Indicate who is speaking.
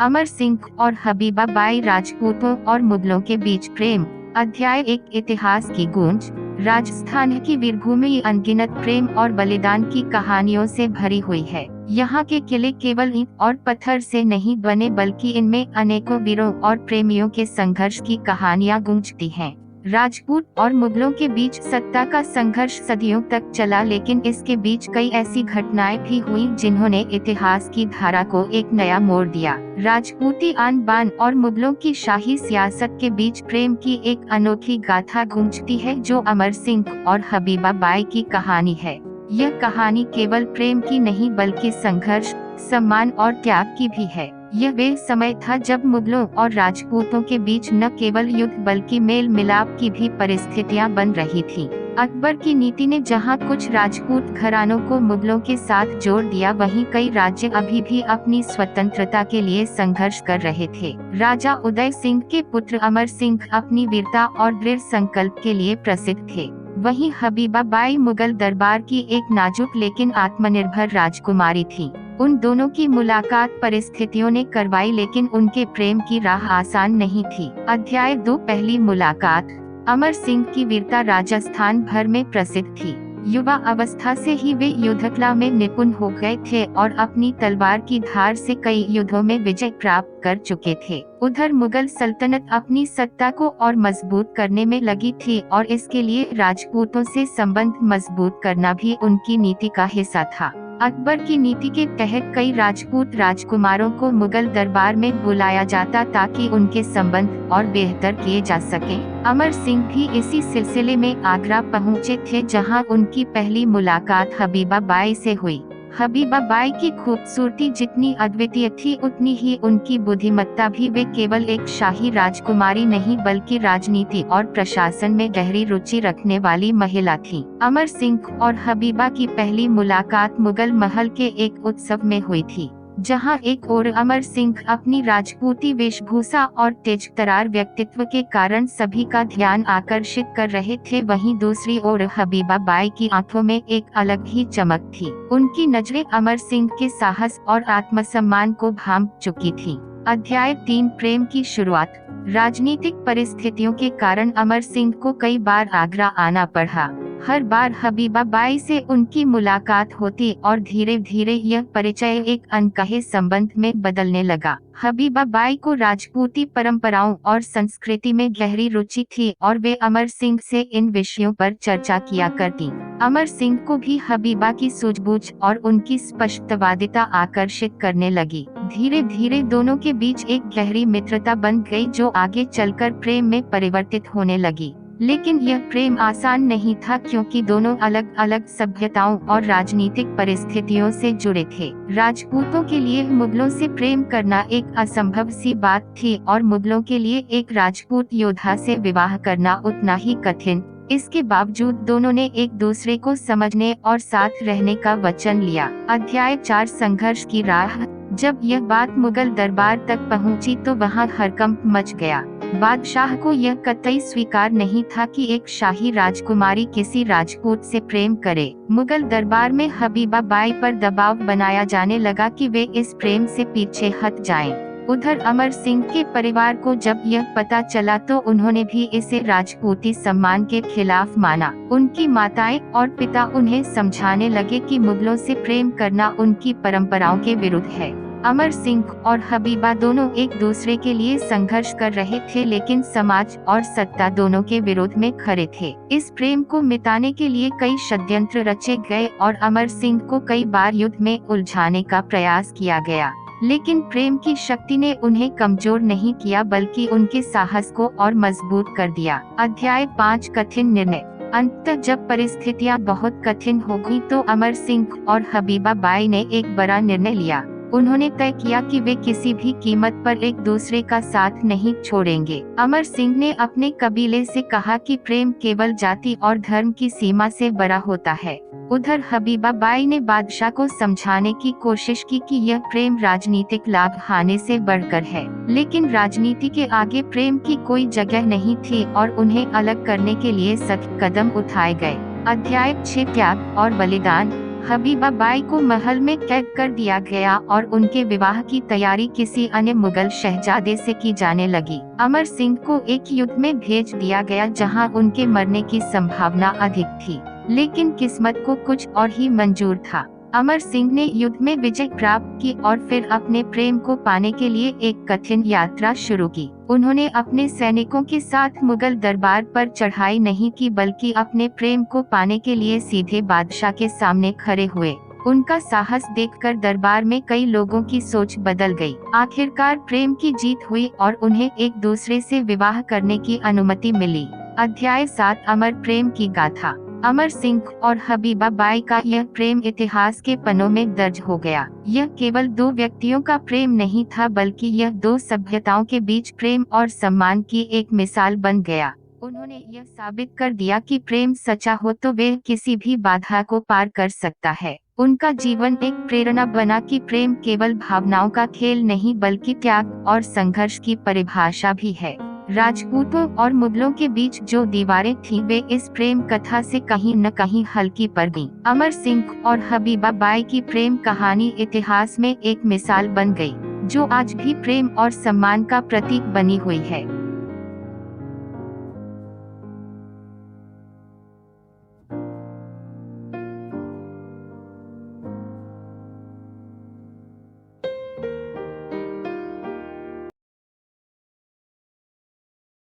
Speaker 1: अमर सिंह और Habiba by, राजपूतों और मुगलों के बीच प्रेम। अध्याय 1, इतिहास की गूंज। राजस्थान की वीरभूमि अनगिनत प्रेम और बलिदान की कहानियों से भरी हुई है। यहाँ के किले केवल ईंट और पत्थर से नहीं बने, बल्कि इनमें अनेकों वीरों और प्रेमियों के संघर्ष की कहानियाँ गूंजती हैं। राजपूत और मुगलों के बीच सत्ता का संघर्ष सदियों तक चला, लेकिन इसके बीच कई ऐसी घटनाएं भी हुई जिन्होंने इतिहास की धारा को एक नया मोड़ दिया। राजपूती आन बान और मुगलों की शाही सियासत के बीच प्रेम की एक अनोखी गाथा गूंजती है, जो अमर सिंह और हबीबा बाई की कहानी है। यह कहानी केवल प्रेम की नहीं, बल्कि संघर्ष, सम्मान और त्याग की भी है। यह वे समय था जब मुगलों और राजपूतों के बीच न केवल युद्ध बल्कि मेल मिलाप की भी परिस्थितियां बन रही थीं। अकबर की नीति ने जहां कुछ राजपूत घरानों को मुगलों के साथ जोड़ दिया, वहीं कई राज्य अभी भी अपनी स्वतंत्रता के लिए संघर्ष कर रहे थे। राजा उदय सिंह के पुत्र अमर सिंह अपनी वीरता और दृढ़ संकल्प के लिए प्रसिद्ध थे। वहीं हबीबा बाई मुगल दरबार की एक नाजुक लेकिन आत्मनिर्भर राजकुमारी थी। उन दोनों की मुलाकात परिस्थितियों ने करवाई, लेकिन उनके प्रेम की राह आसान नहीं थी। अध्याय 2, पहली मुलाकात। अमर सिंह की वीरता राजस्थान भर में प्रसिद्ध थी। युवा अवस्था से ही वे युद्धकला में निपुण हो गए थे और अपनी तलवार की धार से कई युद्धों में विजय प्राप्त कर चुके थे। उधर मुगल सल्तनत अपनी सत्ता को और मजबूत करने में लगी थी, और इसके लिए राजपूतों से संबंध मजबूत करना भी उनकी नीति का हिस्सा था। अकबर की नीति के तहत कई राजपूत राजकुमारों को मुगल दरबार में बुलाया जाता, ताकि उनके संबंध और बेहतर किए जा सके। अमर सिंह भी इसी सिलसिले में आगरा पहुंचे थे, जहां उनकी पहली मुलाकात हबीबा बाई से हुई। हबीबा बाई की खूबसूरती जितनी अद्वितीय थी, उतनी ही उनकी बुद्धिमत्ता भी। वे केवल एक शाही राजकुमारी नहीं, बल्कि राजनीति और प्रशासन में गहरी रुचि रखने वाली महिला थी। अमर सिंह और हबीबा की पहली मुलाकात मुगल महल के एक उत्सव में हुई थी, जहां एक ओर अमर सिंह अपनी राजपूती वेशभूषा और तेज तरार व्यक्तित्व के कारण सभी का ध्यान आकर्षित कर रहे थे, वहीं दूसरी ओर हबीबा बाई की आंखों में एक अलग ही चमक थी। उनकी नजरें अमर सिंह के साहस और आत्मसम्मान को भांप चुकी थीं। अध्याय 3, प्रेम की शुरुआत। राजनीतिक परिस्थितियों के कारण अमर सिंह को कई बार आगरा आना पड़ा। हर बार हबीबा बाई से उनकी मुलाकात होती और धीरे धीरे यह परिचय एक अनकहे संबंध में बदलने लगा। हबीबा बाई को राजपूती परंपराओं और संस्कृति में गहरी रुचि थी, और वे अमर सिंह से इन विषयों पर चर्चा किया करती। अमर सिंह को भी हबीबा की सूझबूझ और उनकी स्पष्टवादिता आकर्षित करने लगी। धीरे धीरे दोनों के बीच एक गहरी मित्रता बन गई, जो आगे चलकर प्रेम में परिवर्तित होने लगी। लेकिन यह प्रेम आसान नहीं था, क्योंकि दोनों अलग अलग सभ्यताओं और राजनीतिक परिस्थितियों से जुड़े थे। राजपूतों के लिए मुगलों से प्रेम करना एक असंभव सी बात थी, और मुगलों के लिए एक राजपूत योद्धा से विवाह करना उतना ही कठिन। इसके बावजूद दोनों ने एक दूसरे को समझने और साथ रहने का वचन लिया। अध्याय 4, संघर्ष की राह। जब यह बात मुगल दरबार तक पहुंची, तो वहां हड़कंप मच गया। बादशाह को यह कतई स्वीकार नहीं था कि एक शाही राजकुमारी किसी राजपूत से प्रेम करे। मुगल दरबार में हबीबा बाई पर दबाव बनाया जाने लगा कि वे इस प्रेम से पीछे हट जाएं। उधर अमर सिंह के परिवार को जब यह पता चला, तो उन्होंने भी इसे राजपूती सम्मान के खिलाफ माना। उनकी माताएं और पिता उन्हें समझाने लगे कि मुगलों से प्रेम करना उनकी परंपराओं के विरुद्ध है। अमर सिंह और हबीबा दोनों एक दूसरे के लिए संघर्ष कर रहे थे, लेकिन समाज और सत्ता दोनों के विरोध में खड़े थे। इस प्रेम को मिटाने के लिए कई षड्यंत्र रचे गए, और अमर सिंह को कई बार युद्ध में उलझाने का प्रयास किया गया। लेकिन प्रेम की शक्ति ने उन्हें कमजोर नहीं किया, बल्कि उनके साहस को और मजबूत कर दिया। अध्याय 5, कठिन निर्णय। अंततः जब परिस्थितियां बहुत कठिन हो गई, तो अमर सिंह और हबीबा बाई ने एक बड़ा निर्णय लिया। उन्होंने तय किया कि वे किसी भी कीमत पर एक दूसरे का साथ नहीं छोड़ेंगे। अमर सिंह ने अपने कबीले से कहा कि प्रेम केवल जाति और धर्म की सीमा से बड़ा होता है। उधर हबीबा बाई ने बादशाह को समझाने की कोशिश की कि यह प्रेम राजनीतिक लाभ हानि से बढ़कर है, लेकिन राजनीति के आगे प्रेम की कोई जगह नहीं थी, और उन्हें अलग करने के लिए सख्त कदम उठाए गए। अध्याय 6, त्याग और बलिदान। हबीबा बाई को महल में कैद कर दिया गया और उनके विवाह की तैयारी किसी अन्य मुगल शहजादे से की जाने लगी। अमर सिंह को एक युद्ध में भेज दिया गया जहां उनके मरने की संभावना अधिक थी, लेकिन किस्मत को कुछ और ही मंजूर था। अमर सिंह ने युद्ध में विजय प्राप्त की और फिर अपने प्रेम को पाने के लिए एक कठिन यात्रा शुरू की। उन्होंने अपने सैनिकों के साथ मुगल दरबार पर चढ़ाई नहीं की, बल्कि अपने प्रेम को पाने के लिए सीधे बादशाह के सामने खड़े हुए। उनका साहस देखकर दरबार में कई लोगों की सोच बदल गई। आखिरकार प्रेम की जीत हुई और उन्हें एक दूसरे से विवाह करने की अनुमति मिली। अध्याय 7 अमर प्रेम की गाथा। अमर सिंह और हबीबा बाई का यह प्रेम इतिहास के पन्नों में दर्ज हो गया। यह केवल दो व्यक्तियों का प्रेम नहीं था, बल्कि यह दो सभ्यताओं के बीच प्रेम और सम्मान की एक मिसाल बन गया। उन्होंने यह साबित कर दिया कि प्रेम सच्चा हो तो वे किसी भी बाधा को पार कर सकता है। उनका जीवन एक प्रेरणा बना कि प्रेम केवल भावनाओं का खेल नहीं, बल्कि त्याग और संघर्ष की परिभाषा भी है। राजपूतों और मुगलों के बीच जो दीवारें थीं, वे इस प्रेम कथा से कहीं न कहीं हल्की पड़ गईं। अमर सिंह और हबीबा बाई की प्रेम कहानी इतिहास में एक मिसाल बन गई, जो आज भी प्रेम और सम्मान का प्रतीक बनी हुई है।